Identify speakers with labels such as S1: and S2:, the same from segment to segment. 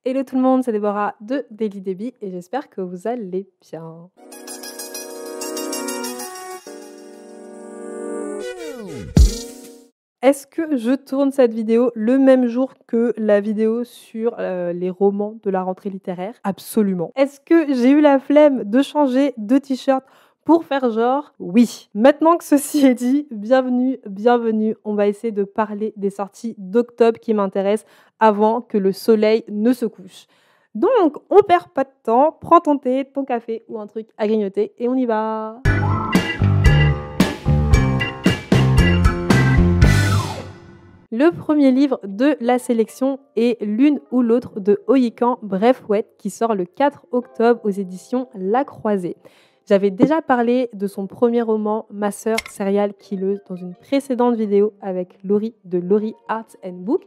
S1: Hello tout le monde, c'est Déborah de Daily Debbie et j'espère que vous allez bien. Est-ce que je tourne cette vidéo le même jour que la vidéo sur, les romans de la rentrée littéraire? Absolument. Est-ce que j'ai eu la flemme de changer de t-shirt pour faire genre? Oui. Maintenant que ceci est dit, bienvenue, on va essayer de parler des sorties d'octobre qui m'intéressent avant que le soleil ne se couche. Donc on perd pas de temps, prends ton thé, ton café ou un truc à grignoter et on y va! Le premier livre de la sélection est L'une ou l'autre de Oyikan Braithwaite qui sort le 4 octobre aux éditions La Croisée. J'avais déjà parlé de son premier roman Ma sœur serial killeuse dans une précédente vidéo avec Laurie de Laurie Arts and Book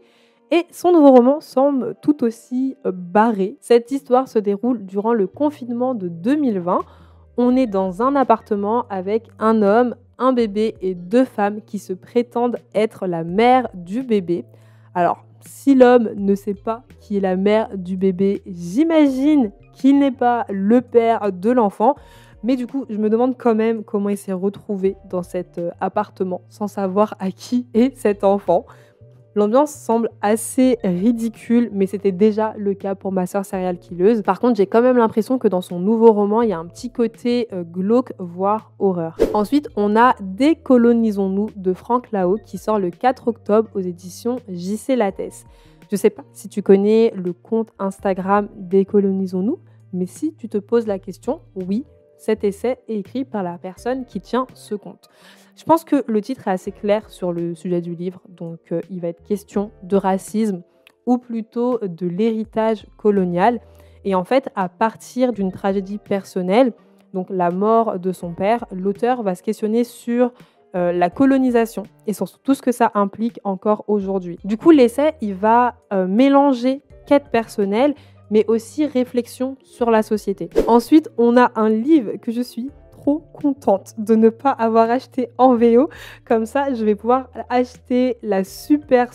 S1: et son nouveau roman semble tout aussi barré. Cette histoire se déroule durant le confinement de 2020. On est dans un appartement avec un homme, un bébé et deux femmes qui se prétendent être la mère du bébé. Alors, si l'homme ne sait pas qui est la mère du bébé, j'imagine qu'il n'est pas le père de l'enfant. Mais du coup, je me demande quand même comment il s'est retrouvé dans cet appartement sans savoir à qui est cet enfant. L'ambiance semble assez ridicule, mais c'était déjà le cas pour Ma sœur serial killeuse. Par contre, j'ai quand même l'impression que dans son nouveau roman, il y a un petit côté glauque, voire horreur. Ensuite, on a Décolonisons-nous de Franck Lao qui sort le 4 octobre aux éditions JC Lattès. Je sais pas si tu connais le compte Instagram Décolonisons-nous, mais si tu te poses la question, oui, cet essai est écrit par la personne qui tient ce compte. Je pense que le titre est assez clair sur le sujet du livre, donc il va être question de racisme ou plutôt de l'héritage colonial. Et en fait, à partir d'une tragédie personnelle, donc la mort de son père, l'auteur va se questionner sur la colonisation et sur tout ce que ça implique encore aujourd'hui. Du coup, l'essai, il va mélanger quête personnelle, mais aussi réflexion sur la société. Ensuite, on a un livre que je suis trop contente de ne pas avoir acheté en VO. Comme ça, je vais pouvoir acheter la super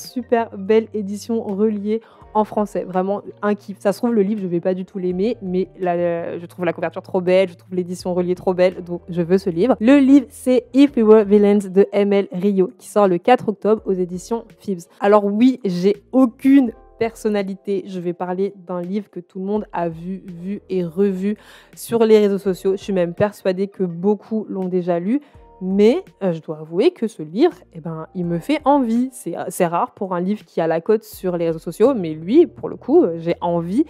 S1: belle édition reliée en français. Vraiment un kiff. Ça se trouve, le livre, je vais pas du tout l'aimer, mais je trouve la couverture trop belle, je trouve l'édition reliée trop belle, donc je veux ce livre. Le livre, c'est If We Were Villains de ML Rio, qui sort le 4 octobre aux éditions Phoebs. Alors oui, j'ai aucune personnalité, je vais parler d'un livre que tout le monde a vu et revu sur les réseaux sociaux. Je suis même persuadée que beaucoup l'ont déjà lu, mais je dois avouer que ce livre, il me fait envie. C'est rare pour un livre qui a la cote sur les réseaux sociaux, mais lui, pour le coup, j'ai envie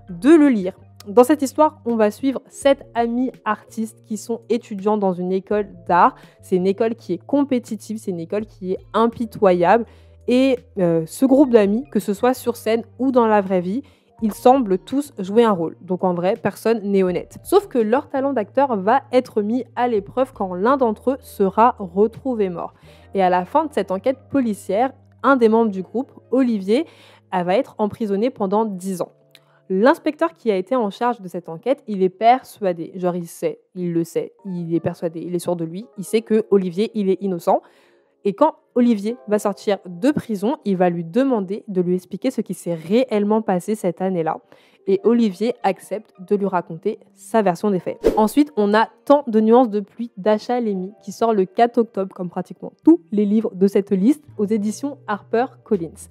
S1: de le lire. Dans cette histoire, on va suivre 7 amis artistes qui sont étudiants dans une école d'art. C'est une école qui est compétitive, c'est une école qui est impitoyable. Et ce groupe d'amis, que ce soit sur scène ou dans la vraie vie, ils semblent tous jouer un rôle. Donc en vrai, personne n'est honnête. Sauf que leur talent d'acteur va être mis à l'épreuve quand l'un d'entre eux sera retrouvé mort. Et à la fin de cette enquête policière, un des membres du groupe, Olivier, va être emprisonné pendant 10 ans. L'inspecteur qui a été en charge de cette enquête, il est persuadé, genre il le sait, il est persuadé, il est sûr de lui, il sait que Olivier, il est innocent. Et quand Olivier va sortir de prison, il va lui demander de lui expliquer ce qui s'est réellement passé cette année-là. Et Olivier accepte de lui raconter sa version des faits. Ensuite, on a Tant de nuances de pluie d'Asha Lemy qui sort le 4 octobre, comme pratiquement tous les livres de cette liste, aux éditions HarperCollins.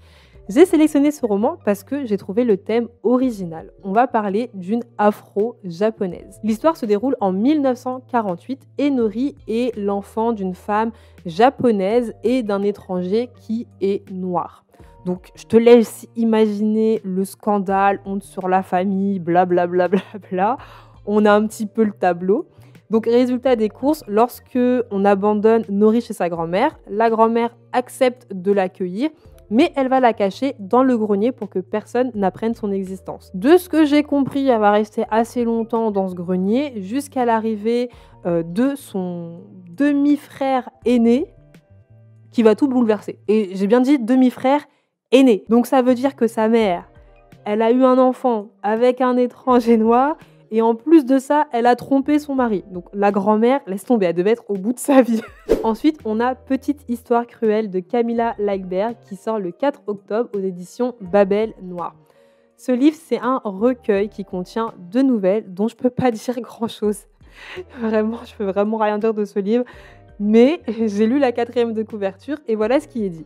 S1: J'ai sélectionné ce roman parce que j'ai trouvé le thème original. On va parler d'une afro-japonaise. L'histoire se déroule en 1948 et Nori est l'enfant d'une femme japonaise et d'un étranger qui est noir. Donc, je te laisse imaginer le scandale, honte sur la famille, blablabla. On a un petit peu le tableau. Donc, résultat des courses, lorsque on abandonne Nori chez sa grand-mère, la grand-mère accepte de l'accueillir, mais elle va la cacher dans le grenier pour que personne n'apprenne son existence. De ce que j'ai compris, elle va rester assez longtemps dans ce grenier jusqu'à l'arrivée de son demi-frère aîné qui va tout bouleverser. Et j'ai bien dit demi-frère aîné. Donc ça veut dire que sa mère, elle a eu un enfant avec un étranger noir. Et en plus de ça, elle a trompé son mari. Donc la grand-mère, laisse tomber, elle devait être au bout de sa vie. Ensuite, on a Petite histoire cruelle de Camilla Lagerberg qui sort le 4 octobre aux éditions Babel Noir. Ce livre, c'est un recueil qui contient 2 nouvelles dont je peux pas dire grand-chose. Vraiment, je peux vraiment rien dire de ce livre, mais j'ai lu la 4e de couverture et voilà ce qui est dit.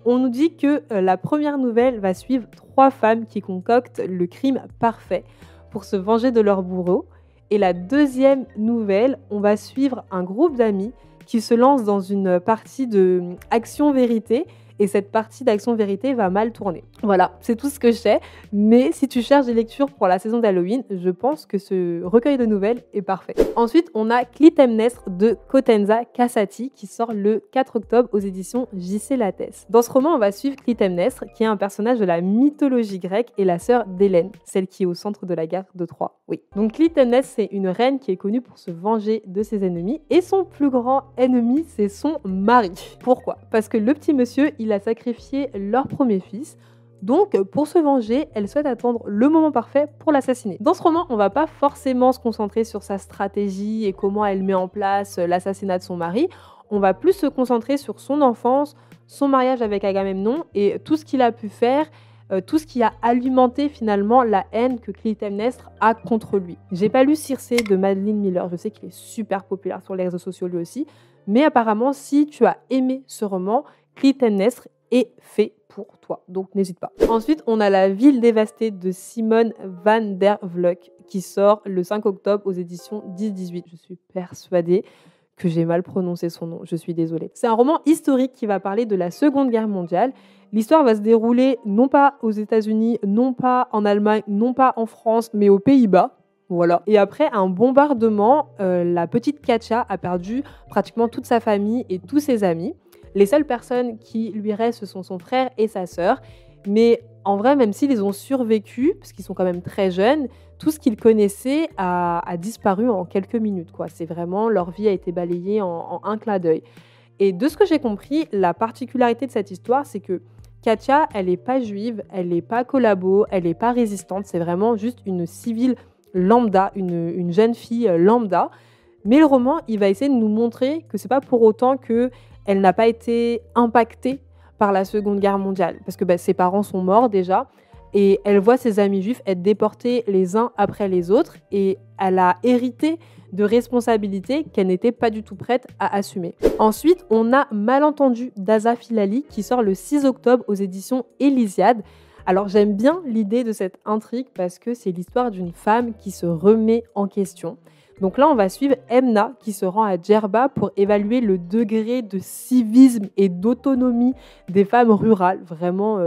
S1: On nous dit que la première nouvelle va suivre 3 femmes qui concoctent le crime parfait pour se venger de leur bourreau. Et la 2e nouvelle, on va suivre un groupe d'amis qui se lance dans une partie de action-vérité et cette partie d'action-vérité va mal tourner. Voilà, c'est tout ce que je sais. Mais si tu cherches des lectures pour la saison d'Halloween, je pense que ce recueil de nouvelles est parfait. Ensuite, on a Clytemnestre de Potenza Cassati qui sort le 4 octobre aux éditions J.C. Lattès. Dans ce roman, on va suivre Clytemnestre qui est un personnage de la mythologie grecque et la sœur d'Hélène, celle qui est au centre de la guerre de Troie. Oui. Donc Clytemnestre, c'est une reine qui est connue pour se venger de ses ennemis et son plus grand ennemi, c'est son mari. Pourquoi ? Parce que le petit monsieur, il a sacrifié leur premier fils. Donc, pour se venger, elle souhaite attendre le moment parfait pour l'assassiner. Dans ce roman, on va pas forcément se concentrer sur sa stratégie et comment elle met en place l'assassinat de son mari. On va plus se concentrer sur son enfance, son mariage avec Agamemnon et tout ce qu'il a pu faire, tout ce qui a alimenté finalement la haine que Clytemnestre a contre lui. J'ai pas lu Circé de Madeline Miller, je sais qu'il est super populaire sur les réseaux sociaux lui aussi, mais apparemment, si tu as aimé ce roman, Clytemnestre est fait pour toi, donc n'hésite pas. Ensuite, on a La ville dévastée de Simone van der Vlok qui sort le 5 octobre aux éditions 10-18. Je suis persuadée que j'ai mal prononcé son nom, je suis désolée. C'est un roman historique qui va parler de la Seconde Guerre mondiale. L'histoire va se dérouler non pas aux États-Unis, non pas en Allemagne, non pas en France, mais aux Pays-Bas. Voilà. Et après un bombardement, la petite Katja a perdu pratiquement toute sa famille et tous ses amis. Les seules personnes qui lui restent, ce sont son frère et sa sœur. Mais en vrai, même s'ils ont survécu, parce qu'ils sont quand même très jeunes, tout ce qu'ils connaissaient a disparu en quelques minutes, quoi. C'est vraiment, leur vie a été balayée en un clin d'œil. Et de ce que j'ai compris, la particularité de cette histoire, c'est que Katja, elle n'est pas juive, elle n'est pas collabo, elle n'est pas résistante. C'est vraiment juste une civile lambda, une jeune fille lambda. Mais le roman, il va essayer de nous montrer que c'est pas pour autant qu'elle n'a pas été impactée par la Seconde Guerre mondiale. Parce que ses parents sont morts déjà. Et elle voit ses amis juifs être déportés les uns après les autres. Et elle a hérité de responsabilités qu'elle n'était pas du tout prête à assumer. Ensuite, on a Malentendu d'Asaf Hilali qui sort le 6 octobre aux éditions Elysiade. Alors j'aime bien l'idée de cette intrigue parce que c'est l'histoire d'une femme qui se remet en question. Donc là, on va suivre Emna qui se rend à Djerba pour évaluer le degré de civisme et d'autonomie des femmes rurales. Vraiment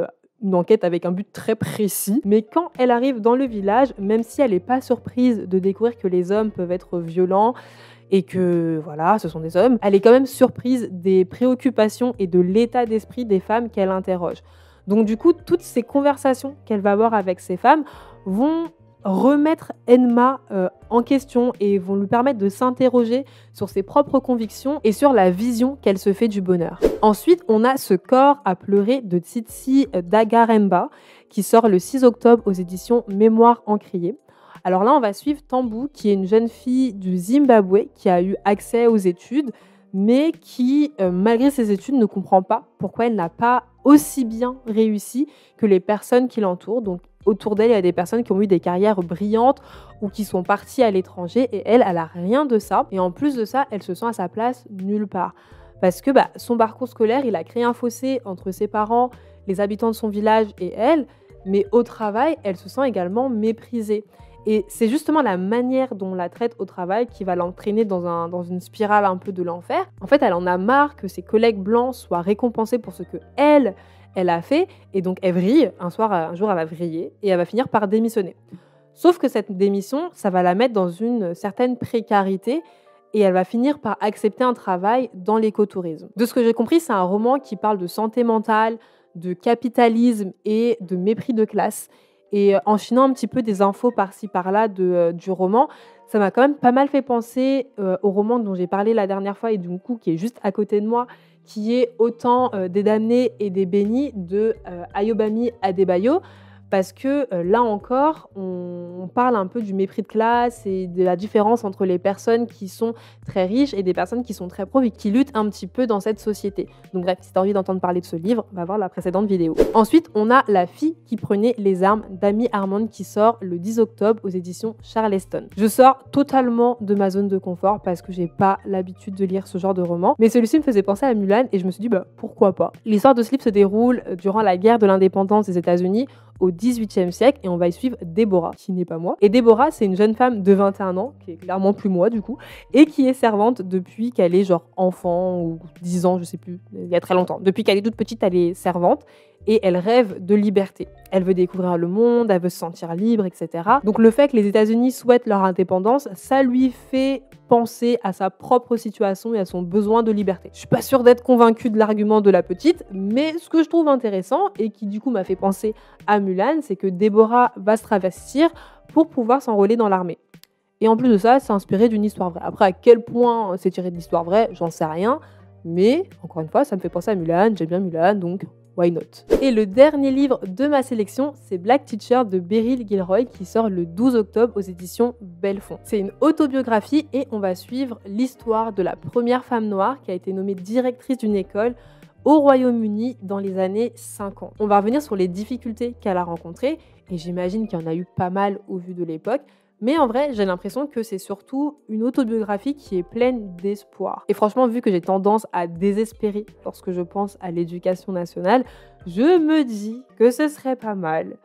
S1: une enquête avec un but très précis. Mais quand elle arrive dans le village, même si elle n'est pas surprise de découvrir que les hommes peuvent être violents et que voilà, ce sont des hommes, elle est quand même surprise des préoccupations et de l'état d'esprit des femmes qu'elle interroge. Donc du coup, toutes ces conversations qu'elle va avoir avec ces femmes vont remettre Emma en question et vont lui permettre de s'interroger sur ses propres convictions et sur la vision qu'elle se fait du bonheur. Ensuite, on a Ce corps à pleurer de Tsitsi Dagaremba qui sort le 6 octobre aux éditions Mémoire encriée. Alors là, on va suivre Tambou, qui est une jeune fille du Zimbabwe qui a eu accès aux études, mais qui, malgré ses études, ne comprend pas pourquoi elle n'a pas aussi bien réussi que les personnes qui l'entourent. Donc, autour d'elle, il y a des personnes qui ont eu des carrières brillantes ou qui sont parties à l'étranger et elle n'a rien de ça. Et en plus de ça, elle se sent à sa place nulle part. Parce que son parcours scolaire, il a créé un fossé entre ses parents, les habitants de son village et elle. Mais au travail, elle se sent également méprisée. Et c'est justement la manière dont on la traite au travail qui va l'entraîner dans une spirale un peu de l'enfer. En fait, elle en a marre que ses collègues blancs soient récompensés pour ce que elle a fait. Et donc, elle vrille. Un jour, elle va vriller et elle va finir par démissionner. Sauf que cette démission, ça va la mettre dans une certaine précarité et elle va finir par accepter un travail dans l'écotourisme. De ce que j'ai compris, c'est un roman qui parle de santé mentale, de capitalisme et de mépris de classe. Et en chinant un petit peu des infos par-ci par-là du roman, ça m'a quand même pas mal fait penser au roman dont j'ai parlé la dernière fois et du coup qui est juste à côté de moi, qui est Autant des damnés et des bénis de Ayobami Adebayo. Parce que là encore, on on parle un peu du mépris de classe et de la différence entre les personnes qui sont très riches et des personnes qui sont très pauvres et qui luttent un petit peu dans cette société. Donc bref, si tu as envie d'entendre parler de ce livre, va voir la précédente vidéo. Ensuite, on a La fille qui prenait les armes d'Amy Armand qui sort le 10 octobre aux éditions Charleston. Je sors totalement de ma zone de confort parce que j'ai pas l'habitude de lire ce genre de roman, mais celui-ci me faisait penser à Mulan et je me suis dit pourquoi pas. L'histoire de ce livre se déroule durant la guerre de l'indépendance des États-Unis au XVIIIe siècle et on va y suivre Déborah, qui n'est pas moi. Et Déborah, c'est une jeune femme de 21 ans, qui est clairement plus moi du coup, et qui est servante depuis qu'elle est genre enfant ou 10 ans, je sais plus, il y a très longtemps. Depuis qu'elle est toute petite, elle est servante et elle rêve de liberté. Elle veut découvrir le monde, elle veut se sentir libre, etc. Donc le fait que les États-Unis souhaitent leur indépendance, ça lui fait penser à sa propre situation et à son besoin de liberté. Je suis pas sûre d'être convaincue de l'argument de la petite, mais ce que je trouve intéressant et qui du coup m'a fait penser à Mulan, c'est que Déborah va se travestir pour pouvoir s'enrôler dans l'armée. Et en plus de ça, c'est inspiré d'une histoire vraie. Après, à quel point c'est tiré de l'histoire vraie, j'en sais rien. Mais, encore une fois, ça me fait penser à Mulan, j'aime bien Mulan, donc why not. Et le dernier livre de ma sélection, c'est Black Teacher de Beryl Gilroy qui sort le 12 octobre aux éditions Belfond. C'est une autobiographie et on va suivre l'histoire de la première femme noire qui a été nommée directrice d'une école au Royaume-Uni dans les années 50. On va revenir sur les difficultés qu'elle a rencontrées et j'imagine qu'il y en a eu pas mal au vu de l'époque. Mais en vrai, j'ai l'impression que c'est surtout une autobiographie qui est pleine d'espoir. Et franchement, vu que j'ai tendance à désespérer lorsque je pense à l'éducation nationale, je me dis que ce serait pas mal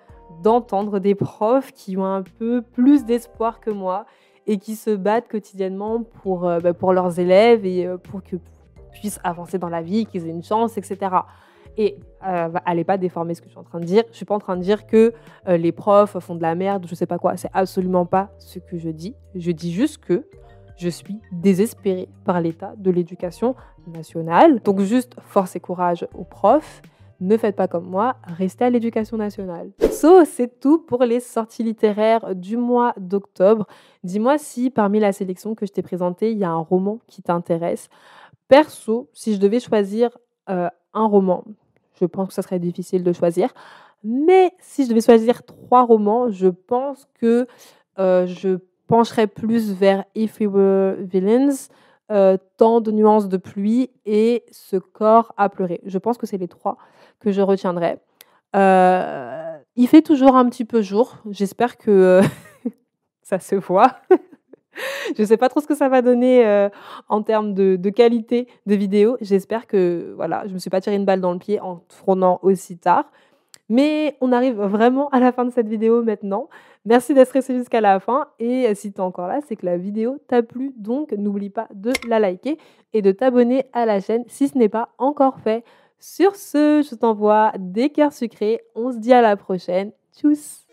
S1: d'entendre des profs qui ont un peu plus d'espoir que moi et qui se battent quotidiennement pour leurs élèves et pour qu'ils puissent avancer dans la vie, qu'ils aient une chance, etc. Et allez pas déformer ce que je suis en train de dire. Je suis pas en train de dire que les profs font de la merde, je sais pas quoi. C'est absolument pas ce que je dis. Je dis juste que je suis désespérée par l'état de l'éducation nationale. Donc juste force et courage aux profs. Ne faites pas comme moi, restez à l'éducation nationale. C'est tout pour les sorties littéraires du mois d'octobre. Dis-moi si parmi la sélection que je t'ai présentée, il y a un roman qui t'intéresse. Perso, si je devais choisir un roman, je pense que ça serait difficile de choisir. Mais si je devais choisir 3 romans, je pense que je pencherais plus vers If We Were Villains, Tant de nuances de pluie et Ce corps à pleurer. Je pense que c'est les 3 que je retiendrai. Il fait toujours un petit peu jour. J'espère que ça se voit. Je ne sais pas trop ce que ça va donner en termes de qualité de vidéo. J'espère que voilà, je ne me suis pas tiré une balle dans le pied en frônant aussi tard. Mais on arrive vraiment à la fin de cette vidéo maintenant. Merci d'être resté jusqu'à la fin. Et si tu es encore là, c'est que la vidéo t'a plu. Donc, n'oublie pas de la liker et de t'abonner à la chaîne si ce n'est pas encore fait. Sur ce, je t'envoie des cœurs sucrés. On se dit à la prochaine. Tchuss!